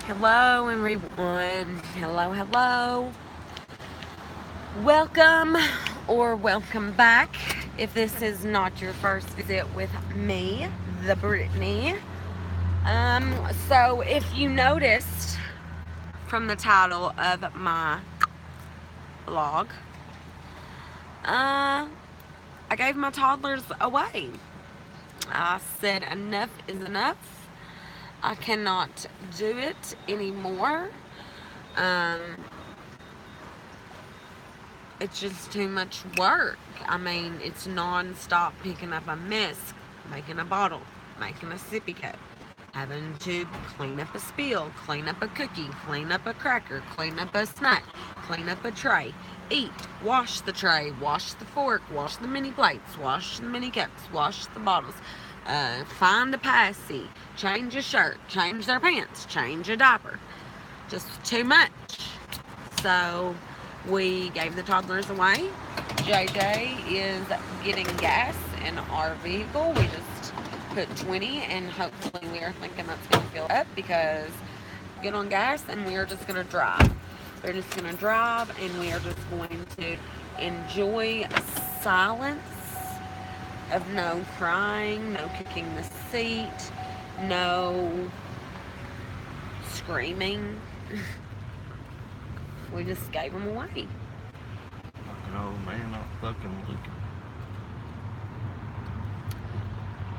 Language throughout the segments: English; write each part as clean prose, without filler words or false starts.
Hello, everyone. Hello. Welcome or welcome back if this is not your first visit with me, the Brittney. So if you noticed from the title of my vlog, I gave my toddlers away. I said enough is enough. I cannot do it anymore. Um, it's just too much work. I mean, it's non-stop picking up a mess, making a bottle, making a sippy cup, having to clean up a spill, clean up a cookie, clean up a cracker, clean up a snack, clean up a tray, eat, wash the tray, wash the fork, wash the mini plates, wash the mini cups, wash the bottles, find a passy, change a shirt, change their pants, change a diaper. Just too much. So we gave the toddlers away. JJ is getting gas in our vehicle. We just put 20 and hopefully we are thinking that's going to fill up because get on gas and we are just going to drive. We're just going to drive and we are just going to enjoy silence of no crying, no kicking the seat, no screaming. We just gave them away. Fucking old man, not fucking looking.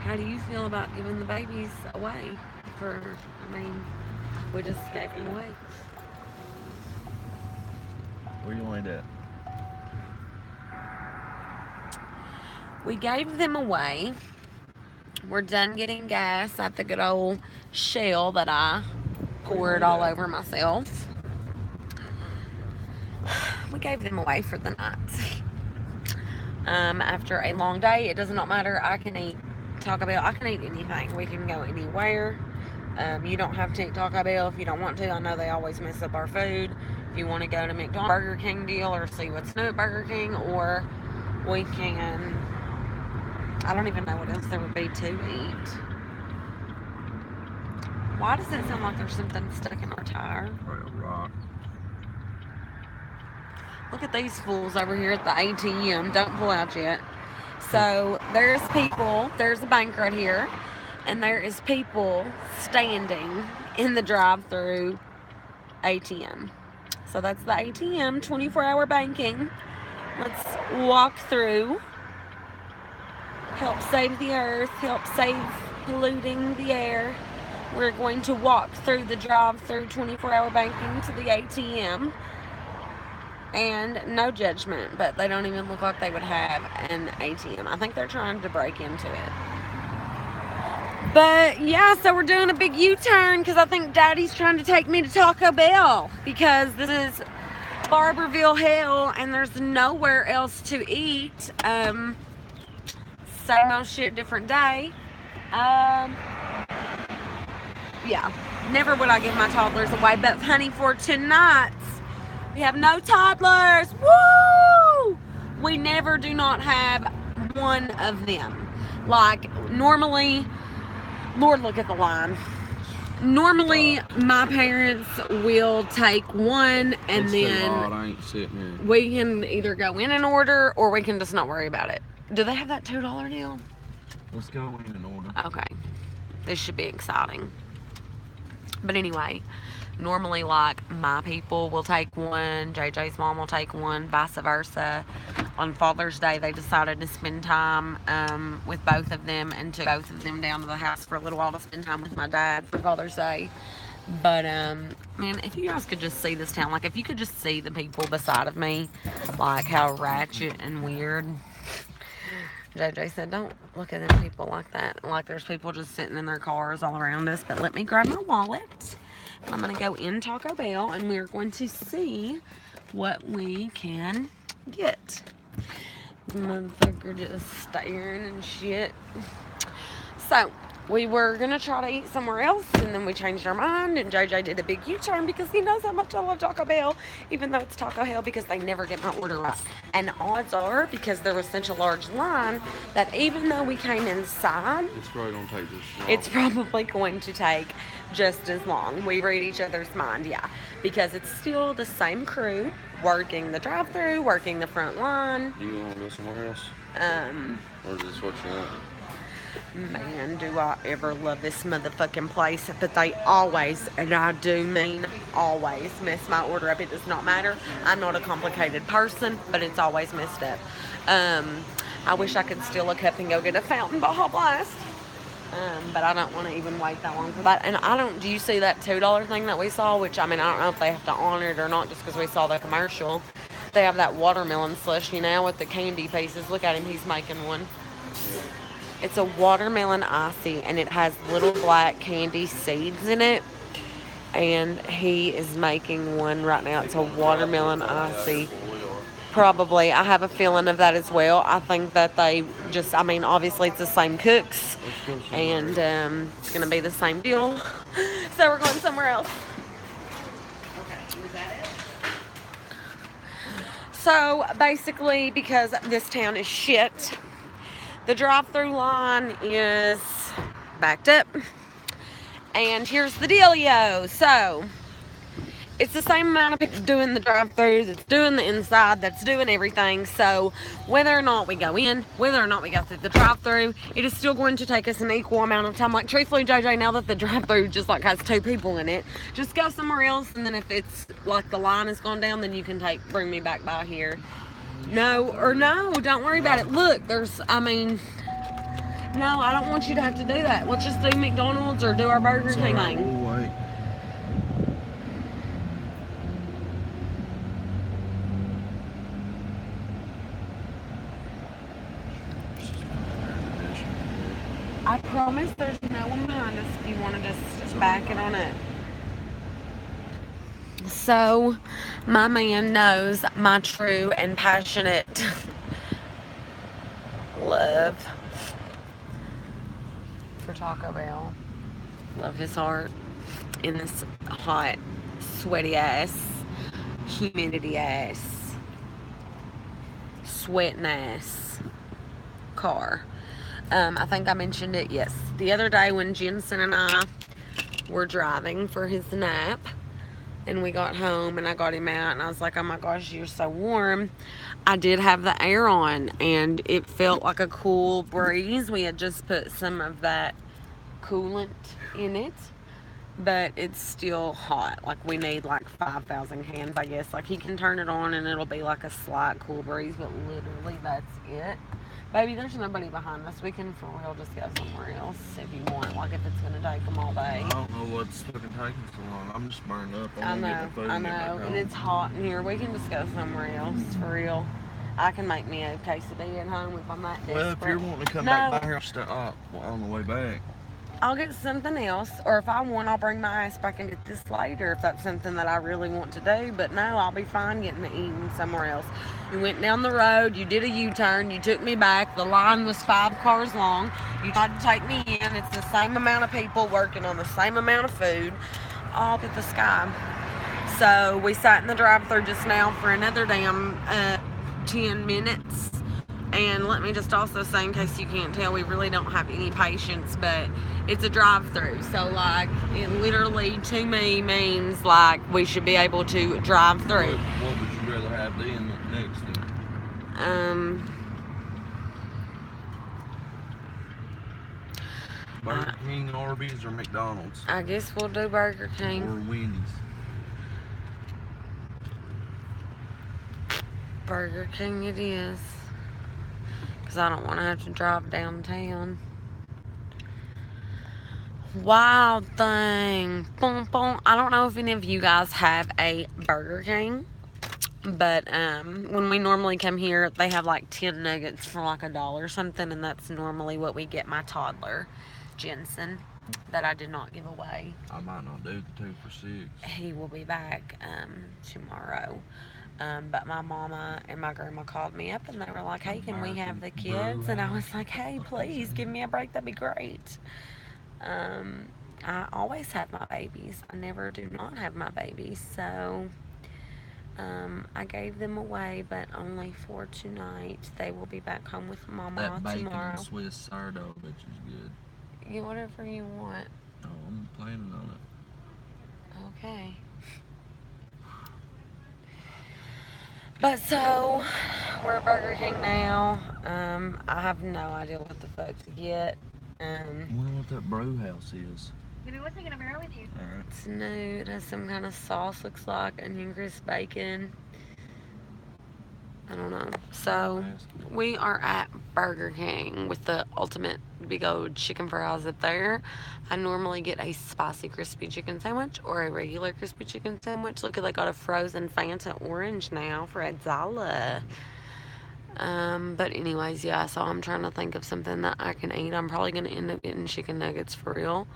How do you feel about giving the babies away? We just gave them away. Where you laid at? We gave them away. We're done getting gas at the good old Shell that I poured all over myself. We gave them away for the night. After a long day, it does not matter. I can eat Taco Bell. I can eat anything. We can go anywhere. You don't have to eat Taco Bell if you don't want to. I know they always mess up our food. If you want to go to McDonald's Burger King deal or see what's new at Burger King, or we can, I don't even know what else there would be to eat. Why does it sound like there's something stuck in our tire? Right, a rock. Look at these fools over here at the ATM. Don't pull out yet. So there's people, there's a bank right here, and there is people standing in the drive-through ATM. So that's the ATM, 24-hour banking. Let's walk through. Help save the earth, help save polluting the air. We're going to walk through the drive-through 24-hour banking to the ATM. And no judgment, but they don't even look like they would have an ATM. I think they're trying to break into it. But yeah, so we're doing a big U-turn because I think Daddy's trying to take me to Taco Bell because this is Barberville hell and there's nowhere else to eat. Same old shit, different day. Yeah, never would I give my toddlers away, but honey, for tonight, we have no toddlers. Woo! We never do not have one of them. Like, normally, Lord, look at the line. Normally, my parents will take one and then I ain't sitting here. we can either go in and order or we can just not worry about it. Do they have that $2 deal? Let's go in and order. Okay. This should be exciting. But anyway, normally, like, my people will take one, JJ's mom will take one, vice versa. On Father's Day, they decided to spend time with both of them and took both of them down to the house for a little while to spend time with my dad for Father's Day. But, man, if you guys could just see this town, like, if you could just see the people beside of me, like, how ratchet and weird. JJ said, don't look at them people like that. Like, there's people just sitting in their cars all around us. But let me grab my wallet. I'm going to go in Taco Bell, and we're going to see what we can get. Motherfucker just staring and shit. So, we were going to try to eat somewhere else, and then we changed our mind, and JJ did a big U-turn because he knows how much I love Taco Bell, even though it's Taco Hell, because they never get my order right. And odds are, because there was such a large line, that even though we came inside, It's probably gonna take this long. it's probably going to take just as long. We read each other's mind, yeah, because it's still the same crew working the drive-thru, working the front line. You wanna go somewhere else? Or is this what you want? Man, do I ever love this motherfucking place. But they always, and I do mean always, mess my order up. It does not matter. I'm not a complicated person, but it's always messed up. I wish I could steal a cup and go get a fountain Baja Blast. But I don't want to even wait that long for that. And do you see that $2 thing that we saw? Which, I mean, I don't know if they have to honor it or not just because we saw the commercial. They have that watermelon slushy now with the candy pieces. Look at him, he's making one. It's a watermelon icy, and it has little black candy seeds in it. And he is making one right now. It's a watermelon icy. Probably. I have a feeling of that as well. I think that they just, I mean, obviously it's the same cooks. And it's going to be the same deal. So we're going somewhere else. So basically, because this town is shit, the drive-through line is backed up. And here's the dealio. So, it's the same amount of people doing the drive-throughs, it's doing the inside, that's doing everything. So, whether or not we go in, whether or not we go through the drive-through, it is still going to take us an equal amount of time. Like, truthfully, JJ, now that the drive-through just like has 2 people in it, just go somewhere else, and then if it's like the line has gone down, then you can bring me back by here. No, don't worry about it. Look, no, I don't want you to have to do that. Let's just do McDonald's or do our Burger King thing. We'll wait. I promise there's no one behind us if you want to just back it on up. So, my man knows my true and passionate love for Taco Bell. Love his heart in this hot, sweaty ass, humidity ass, sweating ass car. I think I mentioned it, yes. The other day when Jensen and I were driving for his nap, and we got home and I got him out and I was like, oh my gosh, you're so warm. I did have the air on and it felt like a cool breeze. We had just put some of that coolant in it, but it's still hot. Like, we need like 5,000 cans, I guess. Like, he can turn it on and it'll be like a slight cool breeze, but literally that's it. Baby, there's nobody behind us. We can for real just go somewhere else if you want. Like, if it's gonna take them all day. I don't know what's fucking taking so long. I'm just burned up. I know, and it's hot in here. We can just go somewhere else for real. I can make me a quesadilla at home if I'm that desperate. Well, if you're wanting to come back by here, I'll stop on the way back. I'll get something else, or if I want, I'll bring my ass back and get this later if that's something that I really want to do. But no, I'll be fine getting to eating somewhere else. You went down the road, you did a U-turn, you took me back. The line was 5 cars long. You tried to take me in. It's the same amount of people working on the same amount of food, all but the sky. So we sat in the drive-thru just now for another damn 10 minutes. And let me just also say, in case you can't tell, we really don't have any patience, but it's a drive-through. So, like, it literally, to me, means, like, we should be able to drive through. What would you rather have then next then? Burger King, Arby's, or McDonald's? I guess we'll do Burger King. Or Wendy's. Burger King it is. Because I don't want to have to drive downtown. Wild thing. Boom, boom. I don't know if any of you guys have a Burger King. But when we normally come here, they have like 10 nuggets for like $1 or something. And that's normally what we get my toddler, Jensen, that I did not give away. I might not do the 2 for $6. He will be back tomorrow. But my mama and my grandma called me up and they were like, hey, can we have the kids? And I was like, hey, please give me a break. That'd be great. I always have my babies. I never do not have my babies. So I gave them away, but only for tonight. They will be back home with Mama That bacon tomorrow. and Swiss sourdough, I bet you's good. Get whatever you want. Oh, I'm planning on it. Okay. But so, we're at Burger King now. I have no idea what the fuck to get. I wonder what that brew house is. Give me one second, I'm right with you. Alright. It's new. It has some kind of sauce, looks like onion crisp bacon. I don't know. So, we are at Burger King with the ultimate big old chicken fries up there. I normally get a spicy crispy chicken sandwich or a regular crispy chicken sandwich. Look, they got a frozen Fanta orange now for Adzala. But anyways, yeah, so I'm trying to think of something that I can eat. I'm probably going to end up getting chicken nuggets for real.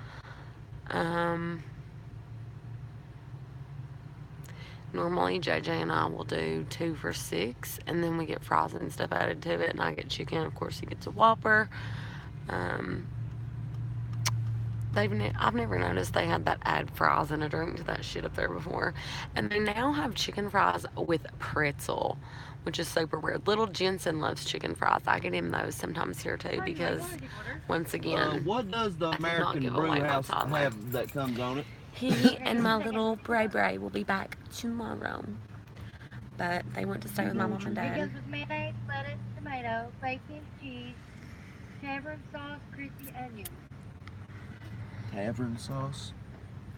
Normally, JJ and I will do 2 for $6, and then we get fries and stuff added to it, and I get chicken. Of course, he gets a Whopper. I've never noticed they had that add fries and a drink to that shit up there before. And they now have chicken fries with pretzel, which is super weird. Little Jensen loves chicken fries. I get him those sometimes here too because, once again, what does the American Brew House have that comes on it? he and my little Bray Bray will be back tomorrow. But they went to stay with my mom and It dad. comes with mayonnaise, lettuce, tomato, bacon, cheese, tavern sauce, crispy onion. Tavern sauce?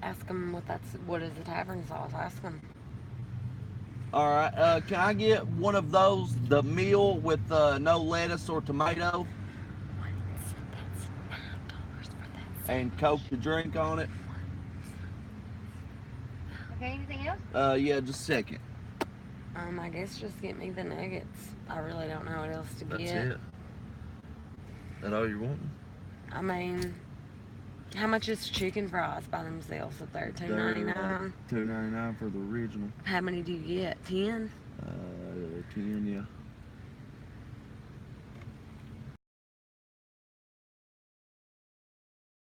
Ask them what is the tavern sauce? Ask them. Alright, can I get one of those, the meal with no lettuce or tomato? That's $9 for that. And Coke to drink on it? Okay, anything else? Yeah, just a second. I guess just get me the nuggets. I really don't know what else to That's get. it. That all you're wanting? I mean, how much is chicken fries by themselves up there? $2.99. $2.99 for the original. How many do you get? 10? 10,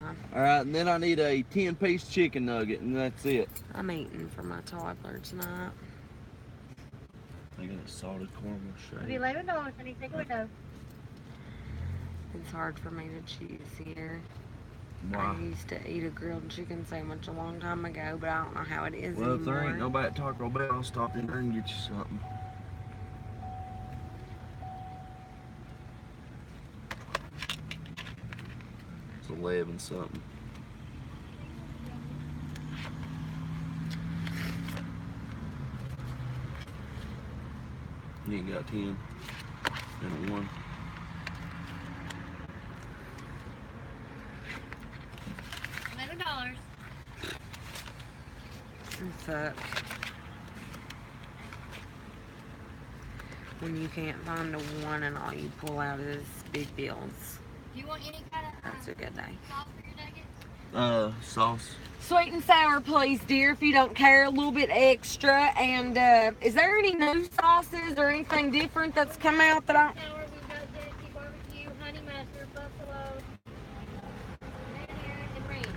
yeah. Alright, and then I need a 10-piece chicken nugget, and that's it. I'm eating for my toddler tonight. I got a salted caramel It'll be shake. $11. Any take window. It's hard for me to choose here. Why? I used to eat a grilled chicken sandwich a long time ago, but I don't know how it is Well, if there anymore. ain't nobody at Taco Bell, I'll stop in there and get you something. It's 11 something. You ain't got 10 and a 1. $11. What's up? When you can't find a 1 and all you pull out is big bills. Do you want any kind of That's a good day. sauce for your nuggets? Sauce. Sweet and sour, please, dear, if you don't care. A little bit extra. And is there any new sauces or anything different that's come out that I... Sour, we've got zesty barbecue, honey mustard, buffalo, mayonnaise, and ranch.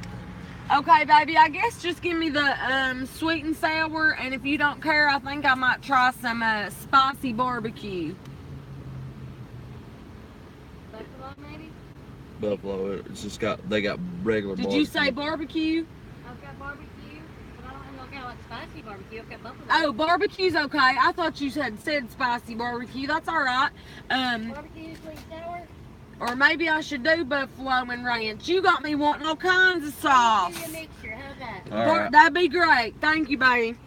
Okay, baby, I guess just give me the sweet and sour. And if you don't care, I think I might try some spicy barbecue. Buffalo, maybe? Buffalo. It's just they got regular Did barbecue. you say barbecue? I've got barbecue, but I don't know like spicy barbecue. I've got buffalo. Oh, barbecue's okay. I thought you said spicy barbecue. That's all right. Barbecue, sweet and sour. Or maybe I should do buffalo and ranch. You got me wanting all kinds of sauce. Give you a mixture. How's that? All right. That'd be great. Thank you, baby.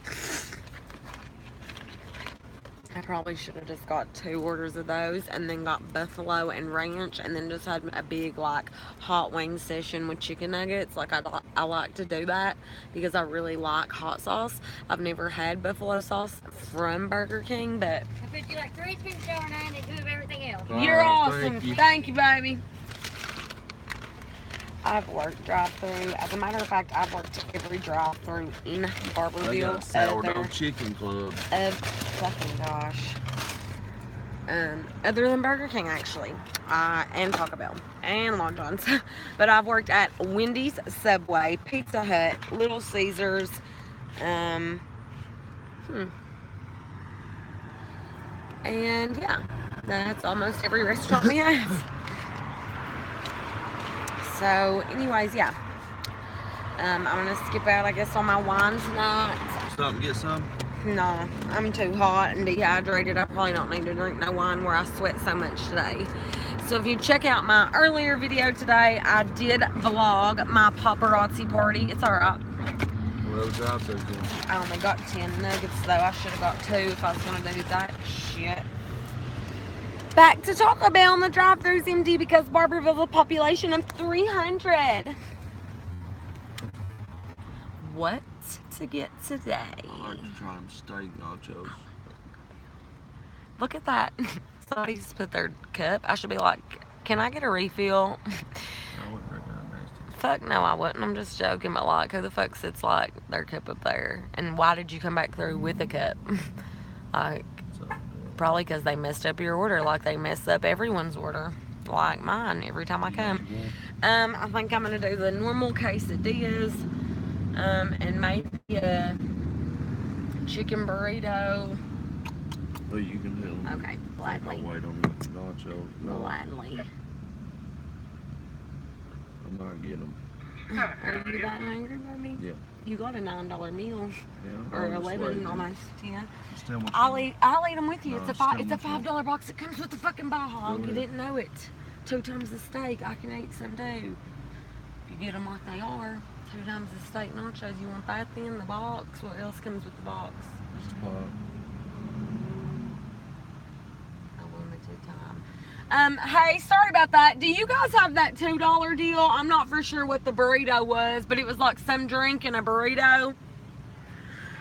I probably should have just got 2 orders of those and then got buffalo and ranch and then just had a big like hot wing session with chicken nuggets. Like I like to do that because I really like hot sauce. I've never had buffalo sauce from Burger King, but I put you like 3 sweet and sour and 9 and 2 of everything else. All you're right, awesome. thank you. Thank you, baby. I've worked drive-through. As a matter of fact, I've worked every drive-through in They Barberville. got sourdough other- chicken club. Fucking gosh. Other than Burger King, actually. and Taco Bell and Long John's. But I've worked at Wendy's, Subway, Pizza Hut, Little Caesars. Um, And yeah, that's almost every restaurant we have. So, anyways, yeah. I'm gonna skip out, I guess, on my wine tonight. Stop and get some? No, I'm too hot and dehydrated. I probably don't need to drink no wine where I sweat so much today. So if you check out my earlier video today, I did vlog my paparazzi party. It's alright. Well, job so good. I only got 10 nuggets though. I should have got 2 if I was going to do that shit. Back to Taco Bell, and the drive-thru's empty because Barberville's a population of 300. What to get today? I like to try them steak nachos. Look at that. Somebody just put their cup. I should be like, can I get a refill? I wouldn't drink that nasty. Fuck no, I wouldn't. I'm just joking, but like, who the fuck sits like their cup up there? And why did you come back through with a cup? Like, So, probably because they messed up your order, like they mess up everyone's order, like mine every time I come. I think I'm gonna do the normal quesadillas, and maybe a chicken burrito. well, you can do them. Okay, I'll gladly, wait on the nachos. No, gladly. I'm not getting them. Are you that hungry, baby? Yeah. You got a $9 meal, Yeah. or I'm just 11, waiting. almost 10. Just tell me I'll eat them with you. No, It's a just tell me $5 box. It comes with the fucking bar hog. Go You ahead. didn't know it. 2 times the steak. I can eat some too. If you get them like they are, 2 times the steak nachos. You want that then? The box. What else comes with the box? Just pop. A limited time. Hey, sorry about that. Do you guys have that $2 deal? I'm not for sure what the burrito was, but it was like some drink and a burrito.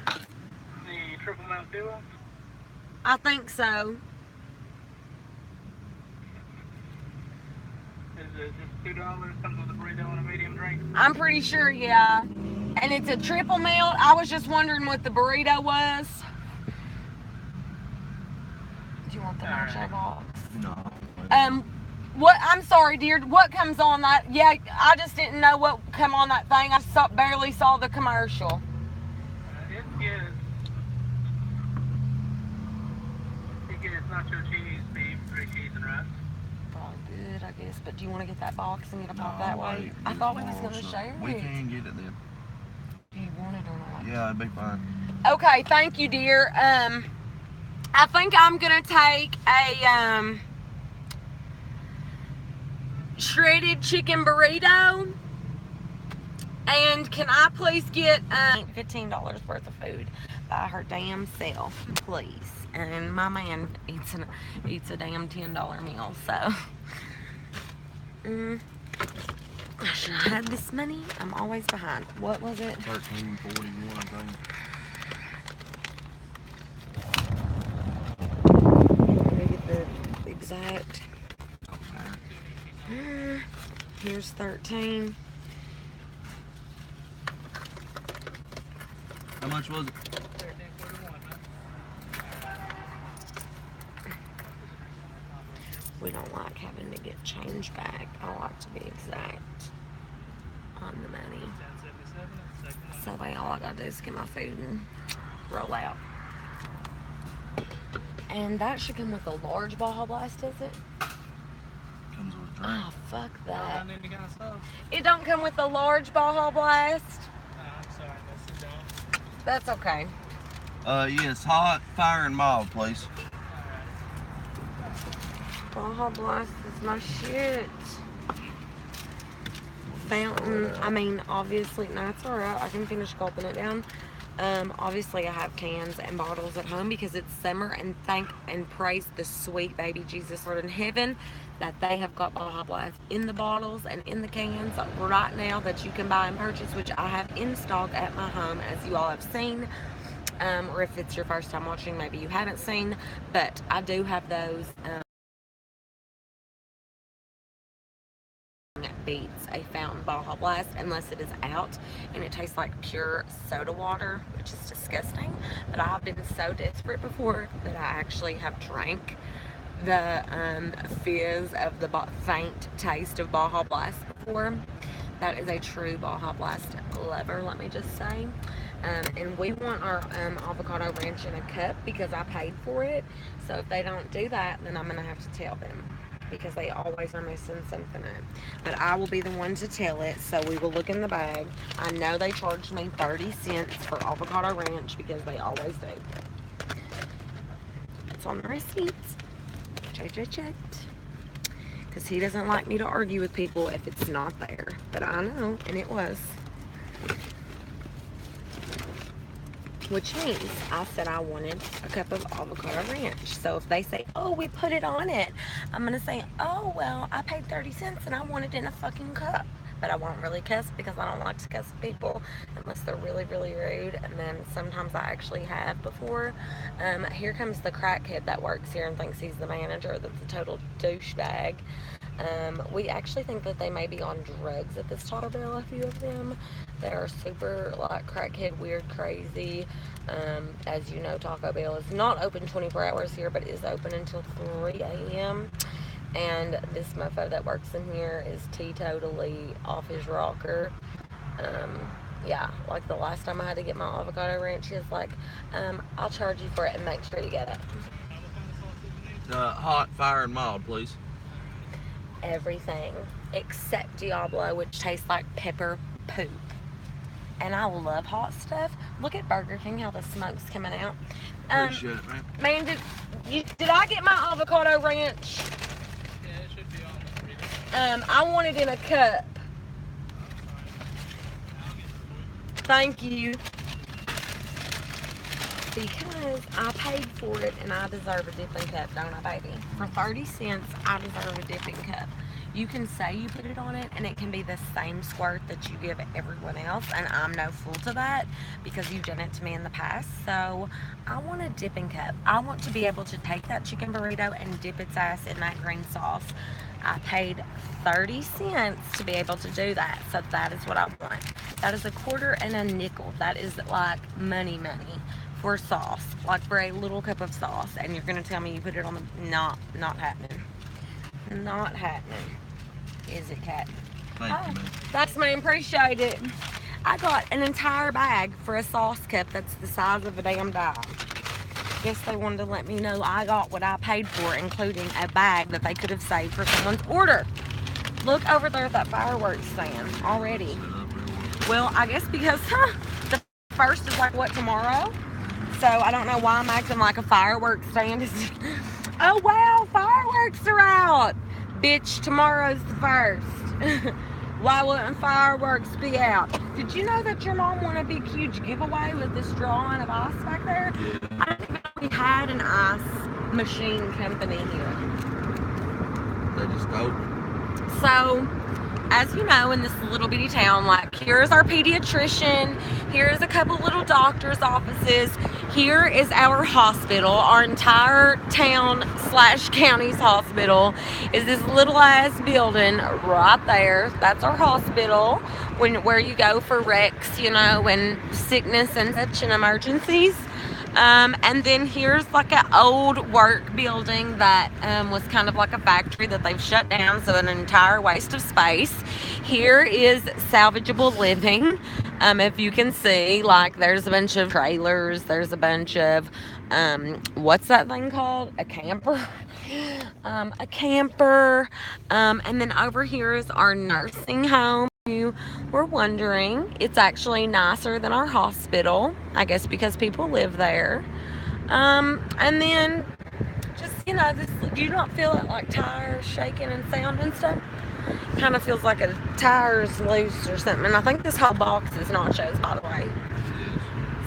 The triple mount duo? I think so. Is it just $2? Comes with a burrito and a medium drink? I'm pretty sure, yeah. And it's a triple meal. I was just wondering what the burrito was. Do you want the nacho box? No. What? I'm sorry, dear. What comes on that? Yeah, I just didn't know what come on that thing. I barely saw the commercial. It gets nacho cheese, beef, 3 cheese, and rice. Probably good, I guess. But do you want to get that box and get a pop No, that way? wait, I get thought we was tomorrow, gonna so share We it. can get it then. Do you want it or not? Yeah, it'd be fine. Okay, thank you, dear. I think I'm gonna take a shredded chicken burrito. And can I please get $15 worth of food by her damn self, please? And my man eats a damn $10 meal, so I should have had this money. I'm always behind. What was it? 13.41, I think. Let me get the exact. Here's 13. How much was it? 13.41, man. We don't like having to get change back. I like to be exact on the money. 10.77, second. So that all I gotta do is get my food and roll out. And that should come with a large Baja Blast, is it? Comes with a drink. Oh, fuck that. I need to get a sauce. It don't come with a large Baja Blast. I'm sorry, miss. It don't. That's okay. Yes, hot, fire, and mild, please. Baja Blast is my shit. Fountain, I mean, obviously, no, it's alright. I can finish gulping it down. Obviously, I have cans and bottles at home because it's summer, and thank and praise the sweet baby Jesus Lord in heaven that they have got Baja Blast in the bottles and in the cans right now that you can buy and purchase, which I have in stock at my home, as you all have seen. Or if it's your first time watching, maybe you haven't seen, but I do have those. Beats a fountain Baja Blast unless it is out and it tastes like pure soda water, which is disgusting. But I've been so desperate before that I actually have drank fizz of the faint taste of Baja Blast before. That is a true Baja Blast lover, let me just say. And we want our avocado ranch in a cup because I paid for it. So if they don't do that, then I'm going to have to tell them because they always are missing something up. But I will be the one to tell it, so we will look in the bag. I know they charged me 30 cents for avocado ranch because they always do. It's on the receipts. Checked. Because he doesn't like me to argue with people if it's not there. But I know, and it was. Which means I said I wanted a cup of avocado ranch. So if they say, oh, we put it on it, I'm going to say, oh, well, I paid 30 cents and I want it in a fucking cup. But I won't really cuss because I don't like to cuss people unless they're really, really rude. And then sometimes I actually have before. Here comes the crackhead that works here and thinks he's the manager. That's a total douchebag. We actually think that they may be on drugs at this Taco Bell, a few of them. They are super, like, crackhead, weird, crazy. As you know, Taco Bell is not open 24 hours here, but is open until 3 a.m. And this mofo that works in here is teetotally off his rocker. Yeah, like the last time I had to get my avocado ranch, he was like, I'll charge you for it and make sure you get it. Hot, fire, and mild, please. Everything except Diablo, which tastes like pepper poop. And I love hot stuff. Look at Burger King, how the smoke's coming out. Appreciate it, man. Man, did I get my avocado ranch? Yeah, it should be on the burrito. I want it in a cup. Thank you. Because I paid for it and I deserve a dipping cup, don't I, baby? For 30 cents, I deserve a dipping cup. You can say you put it on it and it can be the same squirt that you give everyone else, and I'm no fool to that because you've done it to me in the past. So I want a dipping cup. I want to be able to take that chicken burrito and dip its ass in that green sauce. I paid 30 cents to be able to do that, so that is what I want. That is a quarter and a nickel. That is like money for sauce, like for a little cup of sauce, and you're gonna tell me you put it on the not happening. Not happening. Is it, Cat? Thank you, man. Thanks, man. Appreciate it. I got an entire bag for a sauce cup that's the size of a damn dime. Guess they wanted to let me know I got what I paid for, including a bag that they could have saved for someone's order. Look over there at that fireworks stand already. Well, I guess because the first is like what, tomorrow? So I don't know why I'm acting like a fireworks stand is. Oh wow, fireworks are out. Bitch, tomorrow's the 1st. Why wouldn't fireworks be out? Did you know that your mom won a big, huge giveaway with this drawing of ice back there? I didn't even know we had an ice machine company here. They just told me. So, as you know, in this little bitty town, like, here's our pediatrician, here's a couple little doctor's offices, here is our hospital. Our entire town / county's hospital is this little ass building right there. That's our hospital, where you go for wrecks, you know, and sickness and such and emergencies. And then here's like an old work building that was kind of like a factory that they've shut down, so an entire waste of space. Here is salvageable living. If you can see, like, there's a bunch of trailers, there's a bunch of what's that thing called? A camper. A camper. And then over here is our nursing home. You were wondering, it's actually nicer than our hospital, I guess because people live there. And then just, you know, this, you don't feel it like tires shaking and sound and stuff. Kind of feels like a tire's loose or something. And I think this whole box is nachos, by the way.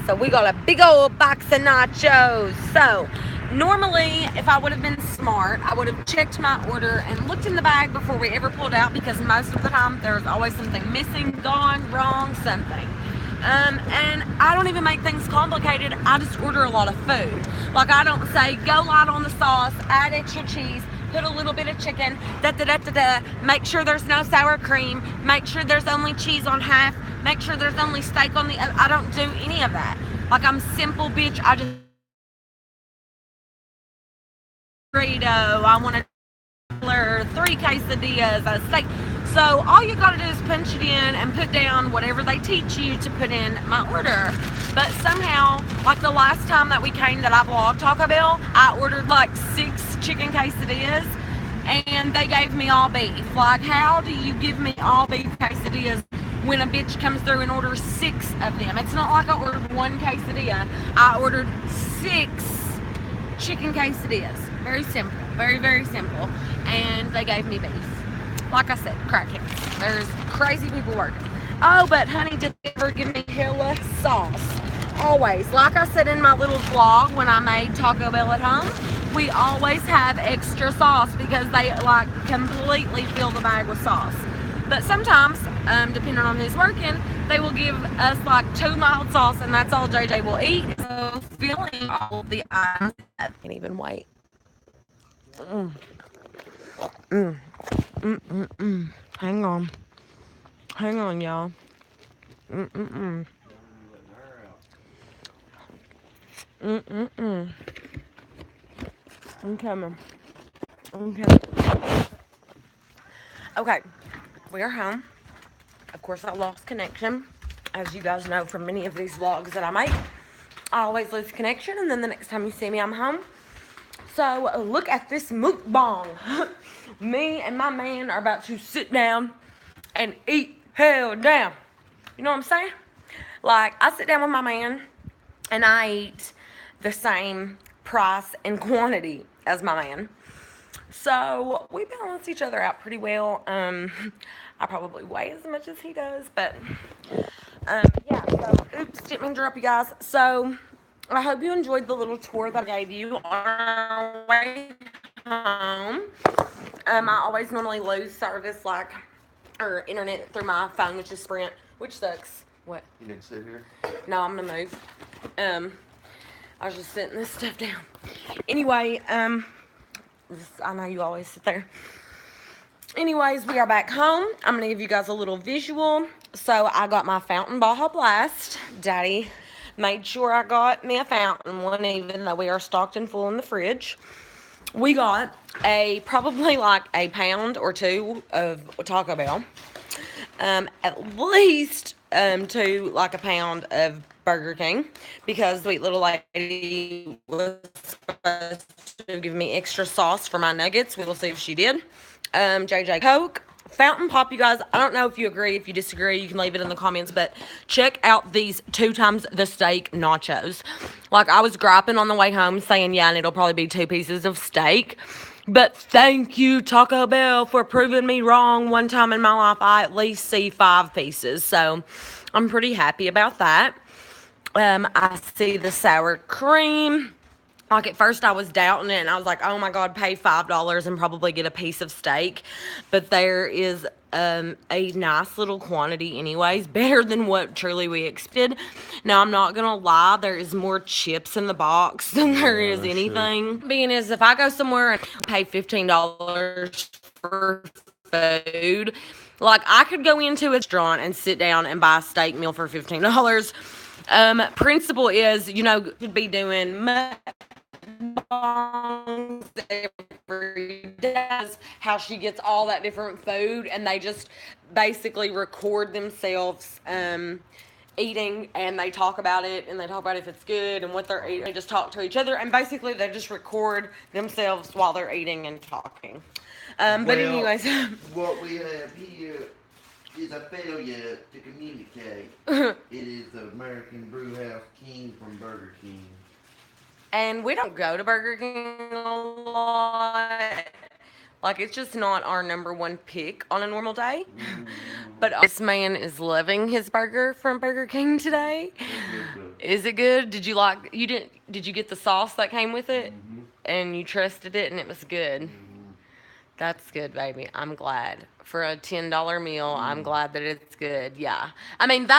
So we got a big old box of nachos. So normally, if I would have been smart, I would have checked my order and looked in the bag before we ever pulled out, because most of the time there's always something missing, gone, wrong, something. And I don't even make things complicated. I just order a lot of food. Like, I don't say go light on the sauce, add extra cheese, put a little bit of chicken, make sure there's no sour cream, make sure there's only cheese on half, make sure there's only steak on the other. I don't do any of that. Like, I'm simple bitch. I just burrito. I want a 3 quesadillas, a steak. So all you gotta do is punch it in and put down whatever they teach you to put in my order. But somehow, like the last time that we came that I vlogged Taco Bell, I ordered like 6 chicken quesadillas and they gave me all beef. Like, how do you give me all beef quesadillas when a bitch comes through and orders 6 of them? It's not like I ordered 1 quesadilla. I ordered 6 chicken quesadillas. Very simple. Very, very simple. And they gave me beef. Like I said, crackheads. There's crazy people working. Oh, but honey, did they ever give me hella sauce? Always. Like I said in my little vlog when I made Taco Bell at home, we always have extra sauce because they like completely fill the bag with sauce. But sometimes, depending on who's working, they will give us like 2 mild sauce and that's all JJ will eat. So filling all of the items, I can't even wait. Hang on. Hang on, y'all. I'm coming. Okay, we are home. Of course, I lost connection. As you guys know from many of these vlogs that I make, I always lose connection, and then the next time you see me, I'm home. So, look at this mukbang. Me and my man are about to sit down and eat hell down. You know what I'm saying? Like, I sit down with my man, and I eat the same price and quantity as my man. So, we balance each other out pretty well. I probably weigh as much as he does, but, yeah, so, oops, didn't mean to interrupt you guys. So, I hope you enjoyed the little tour that I gave you on our way home. I always normally lose service, like, or internet through my phone, which is Sprint, which sucks. What? You need to sit here? No, I'm gonna move. I was just setting this stuff down. Anyway, I know you always sit there. Anyways, we are back home. I'm gonna give you guys a little visual. So I got my fountain Baja Blast. Daddy made sure I got me a fountain one, even though we are stocked and full in the fridge. We got probably like a pound or 2 of Taco Bell. At least 2, like a pound of Burger King, because sweet little lady was supposed to give me extra sauce for my nuggets. We will see if she did. JJ Coke. Fountain Pop, you guys, I don't know if you agree, if you disagree, you can leave it in the comments, but check out these 2 times the steak nachos. Like, I was griping on the way home saying, yeah, and it'll probably be 2 pieces of steak. But thank you, Taco Bell, for proving me wrong. One time in my life, I at least see 5 pieces. So, I'm pretty happy about that. I see the sour cream. Like, at first I was doubting it, and I was like, oh my God, pay $5 and probably get a piece of steak. But there is a nice little quantity anyways, better than what truly we expected. Now, I'm not gonna lie, there is more chips in the box than there is anything. Being as if I go somewhere and pay $15 for food, like, I could go into a restaurant and sit down and buy a steak meal for $15. Principle is, you know, could be doing every day, how she gets all that different food, and they just basically record themselves eating, and they talk about it, and they talk about if it's good and what they're eating. They just talk to each other, and basically they just record themselves while they're eating and talking. But anyways, what we have here is a failure to communicate. It is the American Brewhouse King from Burger King. And we don't go to Burger King a lot. Like, it's just not our number 1 pick on a normal day. But this man is loving his burger from Burger King today. Is it good? Did you get the sauce that came with it? And you trusted it and it was good? That's good, baby. I'm glad. for a $10 meal. I'm glad that it's good. Yeah. I mean,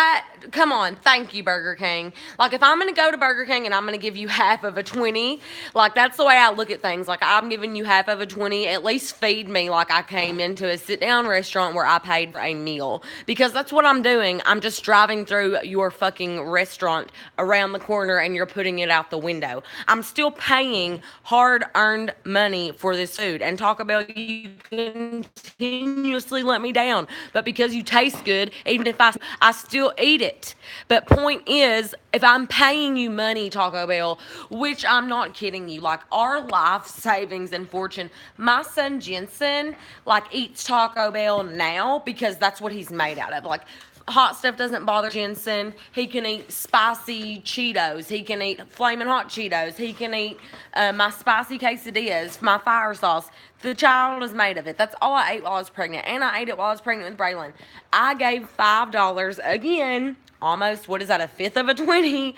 come on. Thank you, Burger King. Like, if I'm going to go to Burger King and I'm going to give you half of a 20, like, that's the way I look at things. Like, I'm giving you half of a 20, at least feed me like I came into a sit-down restaurant where I paid for a meal. Because that's what I'm doing. I'm just driving through your fucking restaurant around the corner and you're putting it out the window. I'm still paying hard-earned money for this food. And Taco Bell, you continuously let me down, but because you taste good, even if I still eat it. But point is, if I'm paying you money, Taco Bell, which I'm not kidding you, like our life savings and fortune, my son Jensen like eats Taco Bell now because that's what he's made out of. Like, hot stuff doesn't bother Jensen. He can eat spicy Cheetos. He can eat flaming hot Cheetos. He can eat my spicy quesadillas, my fire sauce. The child is made of it. That's all I ate while I was pregnant. And I ate it while I was pregnant with Braylon. I gave $5 again, almost, what is that, a fifth of a 20,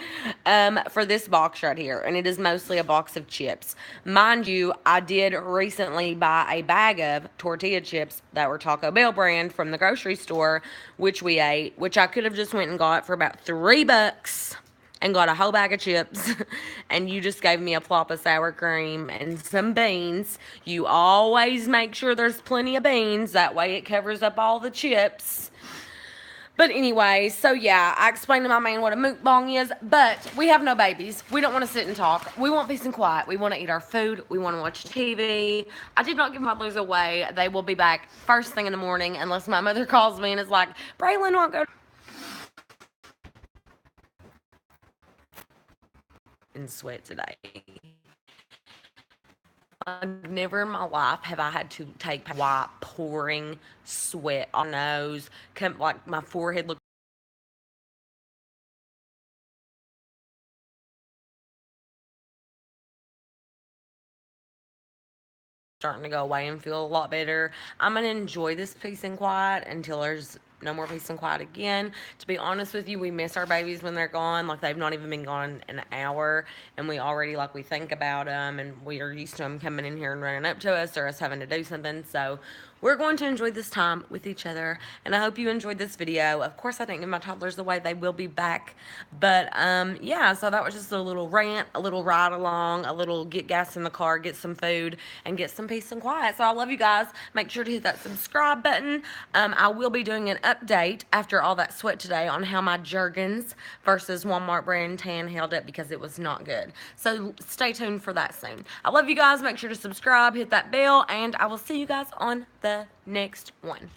for this box right here. And it is mostly a box of chips. Mind you, I did recently buy a bag of tortilla chips that were Taco Bell brand from the grocery store, which we ate, which I could have just went and got for about $3 and got a whole bag of chips, and you just gave me a plop of sour cream and some beans. You always make sure there's plenty of beans. That way it covers up all the chips. But anyway, so yeah, I explained to my man what a mukbang is, but we have no babies. We don't want to sit and talk. We want peace and quiet. We want to eat our food. We want to watch TV. I did not give my toddlers away. They will be back first thing in the morning unless my mother calls me and is like, Braylon won't go in sweat today. Never in my life have I had to take white pouring sweat on my nose. Like my forehead looked starting to go away and feel a lot better. I'm going to enjoy this peace and quiet until there's no more peace and quiet again. To be honest with you, we miss our babies when they're gone. Like, they've not even been gone an hour, and we already, like, we think about them, and we are used to them coming in here and running up to us or us having to do something. So we're going to enjoy this time with each other, and I hope you enjoyed this video. Of course, I didn't give my toddlers away. They will be back. But, yeah, so that was just a little rant, a little ride along, a little get gas in the car, get some food, and get some peace and quiet. So I love you guys. Make sure to hit that subscribe button. I will be doing an update after all that sweat today on how my Jergens versus Walmart brand tan held up, because it was not good. So stay tuned for that soon. I love you guys. Make sure to subscribe, hit that bell, and I will see you guys on the next one.